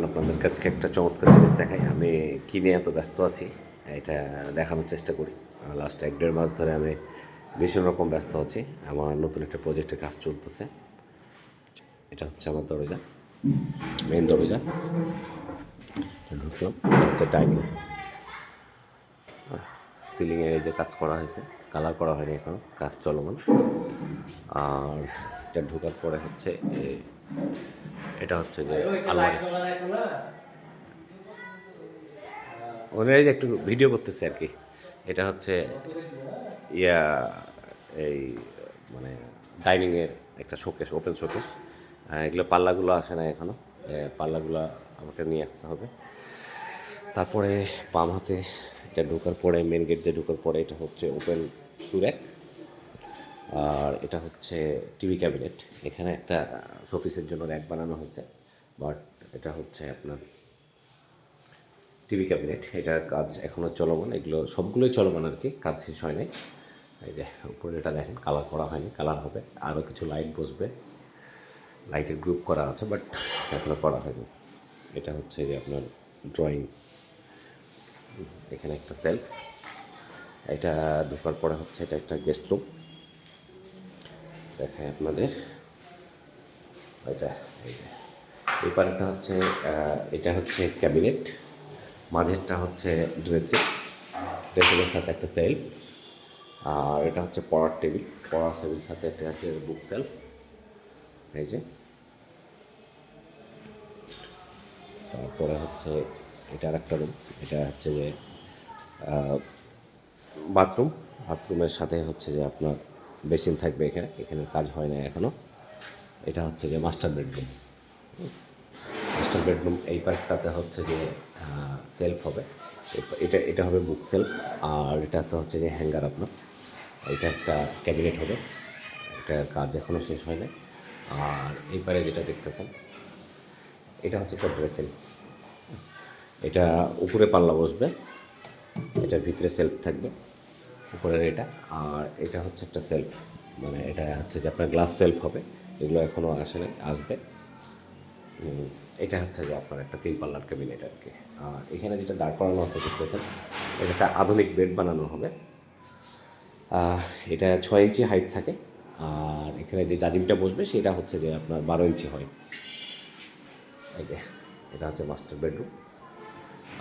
আপনাদের কাছে একটা চমৎকার জিনিস দেখাই। আমি কিনে এত ব্যস্ত আছি, এটা দেখানোর চেষ্টা করি। লাস্ট 1-1.5 মাস ধরে আমি ভীষণ রকম ব্যস্ত আছি। আমার নতুন একটা প্রজেক্টের কাজ চলতেছে। এটা হচ্ছে আমার দরজা, মেন দরজা। ঢুকলাম, এটা হচ্ছে ডাইনিং। সিলিংয়ের এই যে কাজ করা হয়েছে, কালার করা হয়নি এখনো, কাজ চলমান। আর এটা ঢোকার পরে হচ্ছে এটা হচ্ছে যে আলমারি। ওনারাই যে একটু ভিডিও করতেছে আর কি। এটা হচ্ছে ইয়া এই মানে ডাইনিংয়ের একটা শোকেস, ওপেন শোকেস। এগুলো পাল্লাগুলো আসে না এখনও, পাল্লাগুলো আমাকে নিয়ে আসতে হবে। তারপরে বাম হাতে এটা ঢোকার পরে, মেন গেট দিয়ে ঢোকার পরে এটা হচ্ছে ওপেন সুরেক। আর এটা হচ্ছে টিভি ক্যাবিনেট। এখানে একটা শোপিসের জন্য র্যাক বানানো হয়েছে, বাট এটা হচ্ছে আপনার টিভি ক্যাবিনেট। এটার কাজ এখনও চলমান, এগুলো সবগুলোই চলমান আর কি, কাজ শেষ হয় নাই। এই যে উপরে এটা দেখেন, কালার করা হয়নি, কালার হবে। আরও কিছু লাইট বসবে, লাইটের গ্রুপ করা আছে, বাট এখনও করা হয়নি। এটা হচ্ছে যে আপনার ড্রয়িং। এখানে একটা সেলফ। এটা ঢোকার পরে হচ্ছে এটা একটা গেস্ট রুম। দেখায় আপনাদের এটা, এই যে এই পারেটা হচ্ছে এটা হচ্ছে ক্যাবিনেট, মাঝেরটা হচ্ছে ড্রেসিং, ড্রেসিংয়ের সাথে একটা সেলফ। আর এটা হচ্ছে পড়ার টেবিল, পড়ার টেবিল সাথে একটা আছে বুক সেলফ। এই যে তারপরে হচ্ছে এটা আর একটা রুম। এটা হচ্ছে যে বাথরুম। বাথরুমের সাথে হচ্ছে যে আপনার বেসিন থাকবে এখানে, এখানে কাজ হয় না এখনও। এটা হচ্ছে যে মাস্টার বেডরুম। মাস্টার বেডরুম এই পার্টটাতে হচ্ছে যে সেলফ হবে। এটা এটা হবে বুক সেলফ। আর এটাতে হচ্ছে যে হ্যাঙ্গার আপনার। এটা একটা ক্যাবিনেট হবে, এটার কাজ এখনও শেষ হয় না। আর এই পারে যেটা দেখতেছেন এটা হচ্ছে একটা ড্রেসিং। এটা উপরে পাল্লা বসবে, এটার ভিতরে সেলফ থাকবে উপরের এটা। আর এটা হচ্ছে একটা সেলফ, মানে এটা হচ্ছে যে আপনার গ্লাস সেলফ হবে। এগুলো এখনও আসে না, আসবে। এটা হচ্ছে যে আপনার একটা 3 পাল্লার ক্যাবিনেট আর কি। আর এখানে যেটা দাঁড় করানো আছে দেখতেছেন, এটা একটা আধুনিক বেড বানানো হবে। এটা 6 ইঞ্চি হাইট থাকে। আর এখানে যে জাজিমটা বসবে সেটা হচ্ছে যে আপনার 12 ইঞ্চি হয়। এই যে এটা হচ্ছে মাস্টার বেডরুম।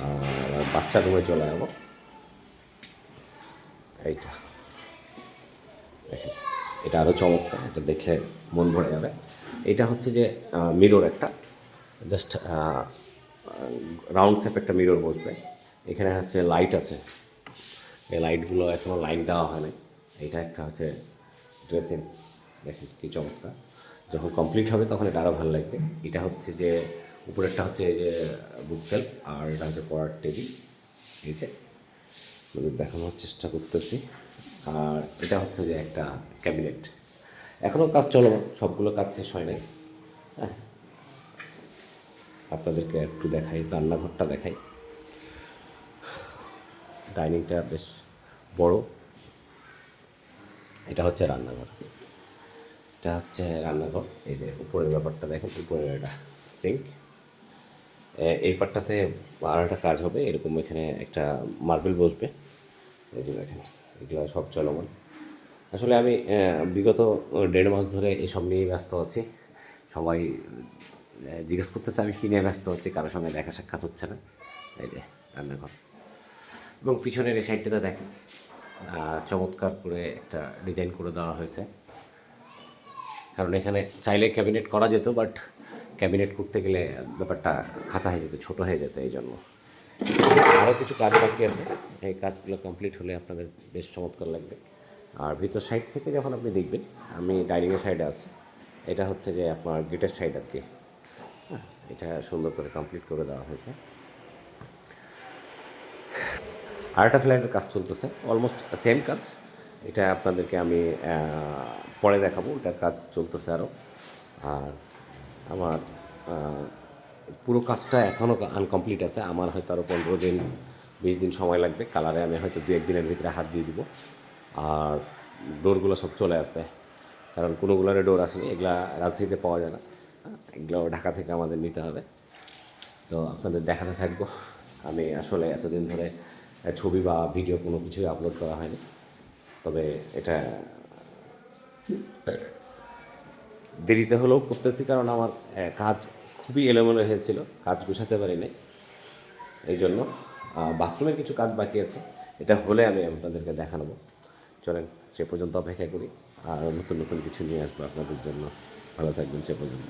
আর বাচ্চা রুমে চলে যাবো। এইটা দেখেন, এটা আরও চমৎকার, এটা দেখে মন ভরে যাবে। এটা হচ্ছে যে মিরর একটা, জাস্ট রাউন্ড শেপ একটা মিরর বসবে। এখানে হচ্ছে লাইট আছে, এই লাইটগুলো এখনও লাইন দেওয়া হয় নাই। এটা একটা হচ্ছে ড্রেসিং, দেখেন কী চমৎকার। যখন কমপ্লিট হবে তখন এটা আরও ভালো লাগবে। এটা হচ্ছে যে উপরেরটা হচ্ছে এই যে বুক সেলফ, আর এটা হচ্ছে পড়ার টেবিল। এই যে দেখানোর চেষ্টা করতেছি। আর এটা হচ্ছে যে একটা ক্যাবিনেট। এখনও কাজ চলমান, সবগুলো কাজ শেষ হয় নাই। হ্যাঁ, আপনাদেরকে একটু দেখাই, রান্নাঘরটা দেখাই। ডাইনিংটা বেশ বড়। এটা হচ্ছে রান্নাঘর, এটা হচ্ছে রান্নাঘর। এই যে উপরের ব্যাপারটা দেখেন, উপরের এটা সিঙ্ক। এই পার্টটাতে আর একটা কাজ হবে এরকম, এখানে একটা মার্বেল বসবে। এই যে দেখেন, এগুলো সব চলমান। আসলে আমি বিগত 1.5 মাস ধরে এসব নিয়েই ব্যস্ত আছি। সবাই জিজ্ঞেস করতেছে আমি কী নিয়ে ব্যস্ত আছি, কারোর সঙ্গে দেখা সাক্ষাৎ হচ্ছে না। এই যে রান্নাঘর, এবং পিছনের এই সাইডটাতে দেখেন চমৎকার করে একটা ডিজাইন করে দেওয়া হয়েছে। কারণ এখানে চাইলে ক্যাবিনেট করা যেত, বাট ক্যাবিনেট করতে গেলে ব্যাপারটা খাঁচা হয়ে যেত, ছোটো হয়ে যেত। এই জন্য আরও কিছু কাজ বাকি আছে, এই কাজগুলো কমপ্লিট হলে আপনাদের বেশ চমৎকার লাগবে। আর ভিতর সাইড থেকে যখন আপনি দেখবেন, আমি ডাইনিংয়ের সাইডে আছি, এটা হচ্ছে যে আপনার গেটের সাইড আর কি। হ্যাঁ, এটা সুন্দর করে কমপ্লিট করে দেওয়া হয়েছে। আরেকটা ফ্ল্যাটের কাজ চলতেছে, অলমোস্ট সেম কাজ। এটা আপনাদেরকে আমি পরে দেখাবো, ওটার কাজ চলতেছে আরও। আর আমার পুরো কাজটা এখনও আনকমপ্লিট আছে। আমার হয়তো আরও 15 দিন 20 দিন সময় লাগবে। কালারে আমি হয়তো 2-1 দিনের ভিতরে হাত দিয়ে দিব। আর ডোরগুলো সব চলে আসবে, কারণ কোনোগুলোর ডোর আসেনি, এগুলা রাজশাহীতে পাওয়া যায় না। এগুলো ঢাকা থেকে আমাদের নিতে হবে। তো আপনাদের দেখাতে থাকবো। আমি আসলে এতদিন ধরে ছবি বা ভিডিও কোনো কিছুই আপলোড করা হয়নি, তবে এটা দেরিতে হলেও করতেছি, কারণ আমার কাজ খুবই এলোমেলো হয়েছিল, কাজ গুছাতে পারি নাই। এই জন্য বাথরুমের কিছু কাজ বাকি আছে, এটা হলে আমি আপনাদেরকে দেখানো। চলেন সে পর্যন্ত অপেক্ষা করি, আর নতুন নতুন কিছু নিয়ে আসবো আপনাদের জন্য। ভালো থাকবেন সে পর্যন্ত।